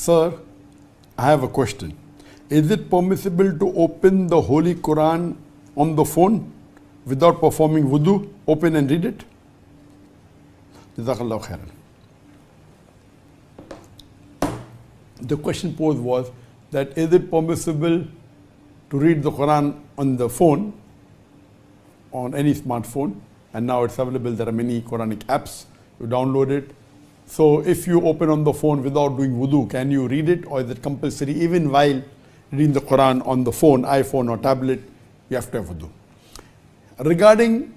Sir, I have a question. Is it permissible to open the Holy Quran on the phone without performing wudu? Open and read it? Jazakallahu khairan. The question posed was that is it permissible to read the Quran on the phone, on any smartphone, and now it's available. There are many Quranic apps. You download it. So if you open on the phone without doing wudu, can you read it, or is it compulsory even while reading the Quran on the phone, iPhone or tablet? You have to have wudu. Regarding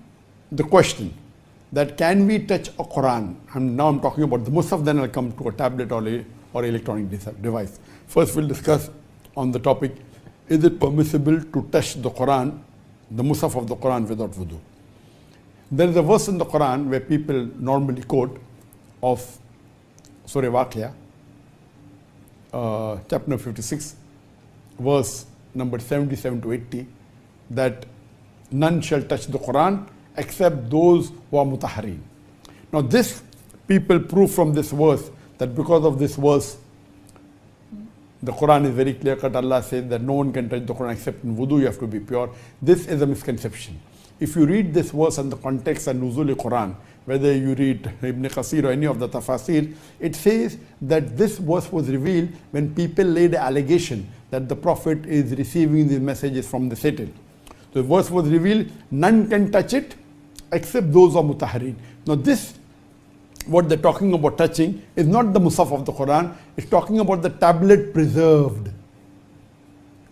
the question that can we touch a Quran, now I'm talking about the Mushaf, then I'll come to a tablet or electronic device. First we'll discuss on the topic, is it permissible to touch the Quran, the Mushaf of the Quran without wudu? There is a verse in the Quran where people normally quote of Surah Waqia, chapter 56, verse number 77 to 80, that none shall touch the Quran except those who are mutahhareen. Now this, people prove from this verse that because of this verse, the Quran is very clear cut. Allah says that no one can touch the Quran except in wudu, you have to be pure. This is a misconception. If you read this verse in the context of Nuzul Quran, whether you read Ibn Qasir or any of the tafasir, it says that this verse was revealed when people laid an allegation that the Prophet is receiving these messages from the Satan. The verse was revealed, none can touch it except those who are mutahhareen. Now this, what they're talking about touching, is not the Mushaf of the Quran, it's talking about the tablet preserved.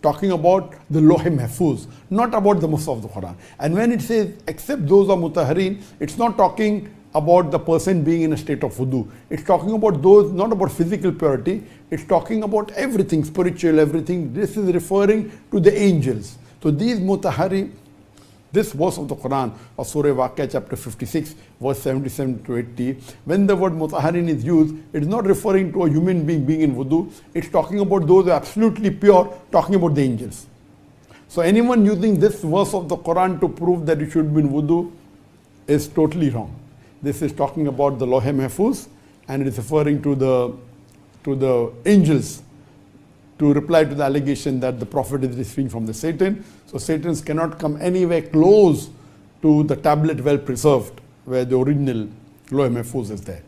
Talking about the Lawh Mahfuz, not about the Mushaf of the Quran. And when it says except those who are mutahhareen, it's not talking about the person being in a state of wudu. It's talking about those, not about physical purity, it's talking about everything, spiritual, everything. This is referring to the angels. So these mutahhareen, this verse of the Quran of Surah Waqia chapter 56, verse 77 to 80, when the word mutahhareen is used, it is not referring to a human being being in wudu, it's talking about those who are absolutely pure, talking about the angels. So anyone using this verse of the Quran to prove that you should be in wudu is totally wrong. This is talking about the Lawh Mahfuz, and it is referring to the angels, to reply to the allegation that the Prophet is receiving from the Satan. So Satans cannot come anywhere close to the tablet well preserved where the original Lawh Mahfuz is there.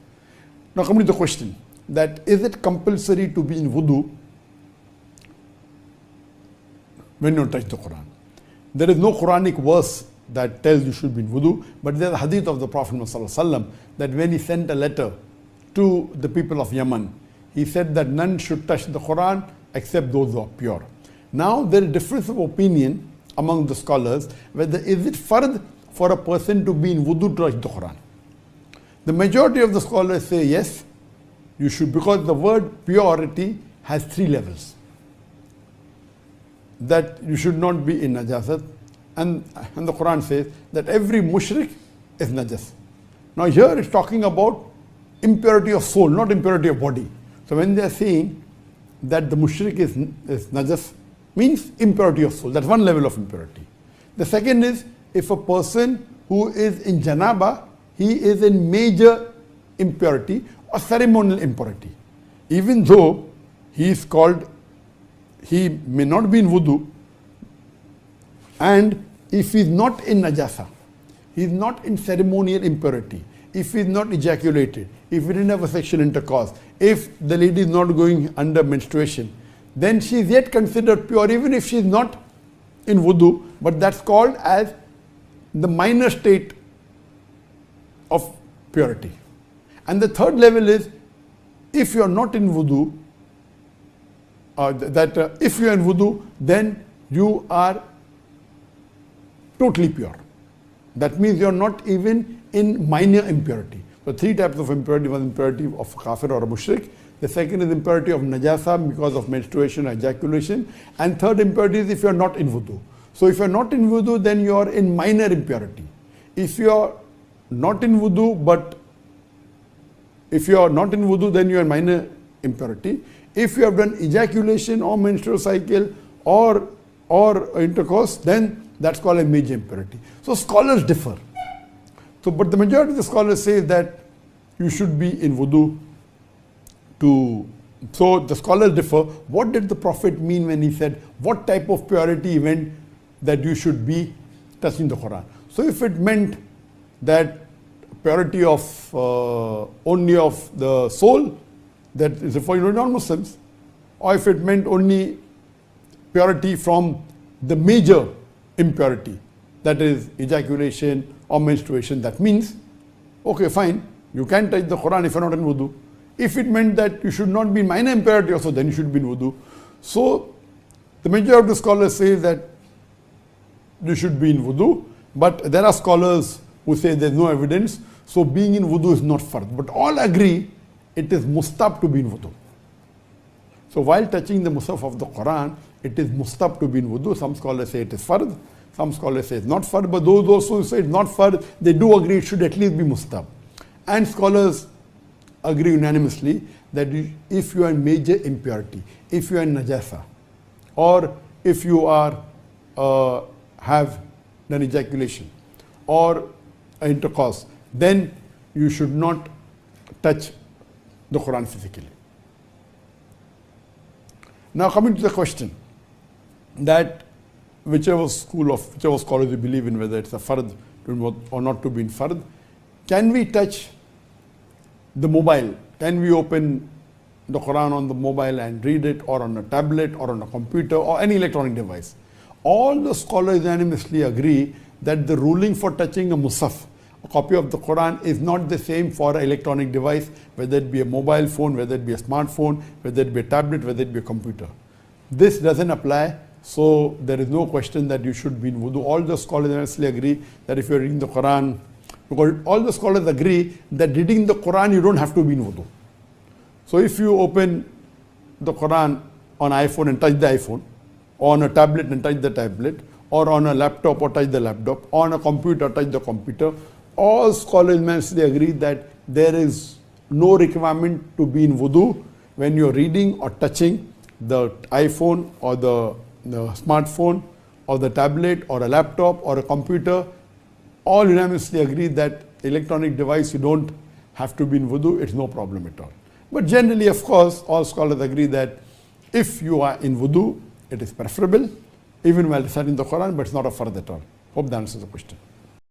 Now coming to the question, that is it compulsory to be in wudu when you touch the Quran? There is no Quranic verse that tells you should be in wudu, but there is a hadith of the Prophet ﷺ that when he sent a letter to the people of Yemen, he said that none should touch the Quran except those who are pure. Now there is difference of opinion among the scholars whether is it fard for a person to be in wudu to touch the Quran. The majority of the scholars say yes, you should, because the word purity has 3 levels. That you should not be in najasat, and the Quran says that every mushrik is najas. Now here it's talking about impurity of soul, not impurity of body. So when they are saying that the mushrik is najas, means impurity of soul. That's one level of impurity. The second is, if a person who is in janaba, he is in major impurity or ceremonial impurity. Even though he is called, he may not be in wudu, and if he is not in najasa, he is not in ceremonial impurity, if he is not ejaculated, if he didn't have a sexual intercourse, if the lady is not going under menstruation, then she is yet considered pure even if she is not in wudu, but that's called as the minor state of purity. And the third level is, if you are not in wudu, if you are in wudu, then you are totally pure. That means you are not even in minor impurity. So 3 types of impurity. One, impurity of kafir or a mushrik. The second is impurity of najasa because of menstruation or ejaculation. And third impurity is if you are not in wudu. So if you are not in wudu, then you are in minor impurity. If you are not in wudu, then you are in minor impurity. If you have done ejaculation or menstrual cycle or intercourse, then that's called a major impurity. So scholars differ. So, but the majority of the scholars say that you should be in wudu to So the scholars differ. What did the Prophet mean when he said what type of purity he meant that you should be touching the Quran? So if it meant that purity of only of the soul, that is referring to non-Muslims, or if it meant only purity from the major impurity, that is ejaculation or menstruation, that means, okay, fine, you can touch the Quran if you're not in wudu. If it meant that you should not be in minor impurity also, then you should be in wudu. So the majority of the scholars say that you should be in wudu, but there are scholars who say there's no evidence, so being in wudu is not fard. But all agree it is mustab to be in wudu. So while touching the Mushaf of the Quran, it is mustab to be in wudu. Some scholars say it is fard, some scholars say it's not fard, but those also who say it's not fard, they do agree it should at least be mustab. And scholars agree unanimously that if you are in major impurity, if you are in najasa, or if you are have done ejaculation or intercourse, then you should not touch the Quran physically. Now coming to the question that whichever scholars you believe in, whether it's a fard or not to be in fard, can we touch the mobile? Can we open the Quran on the mobile and read it, or on a tablet or on a computer or any electronic device? All the scholars unanimously agree that the ruling for touching a Mushaf, a copy of the Quran, is not the same for an electronic device, whether it be a mobile phone, whether it be a smartphone, whether it be a tablet, whether it be a computer. This doesn't apply, so there is no question that you should be in wudu. All the scholars unanimously agree that if you're reading the Quran, because all the scholars agree that reading the Quran you don't have to be in wudu. So if you open the Quran on iPhone and touch the iPhone, or on a tablet and touch the tablet, or on a laptop or touch the laptop, or on a computer touch the computer, all scholars unanimously agree that there is no requirement to be in wudu when you're reading or touching the iPhone or the smartphone or the tablet or a laptop or a computer. All unanimously agree that electronic device you don't have to be in wudu, it's no problem at all. But generally, of course, all scholars agree that if you are in wudu, it is preferable, even while reciting the Quran, but it's not a fard at all. Hope that answers the question.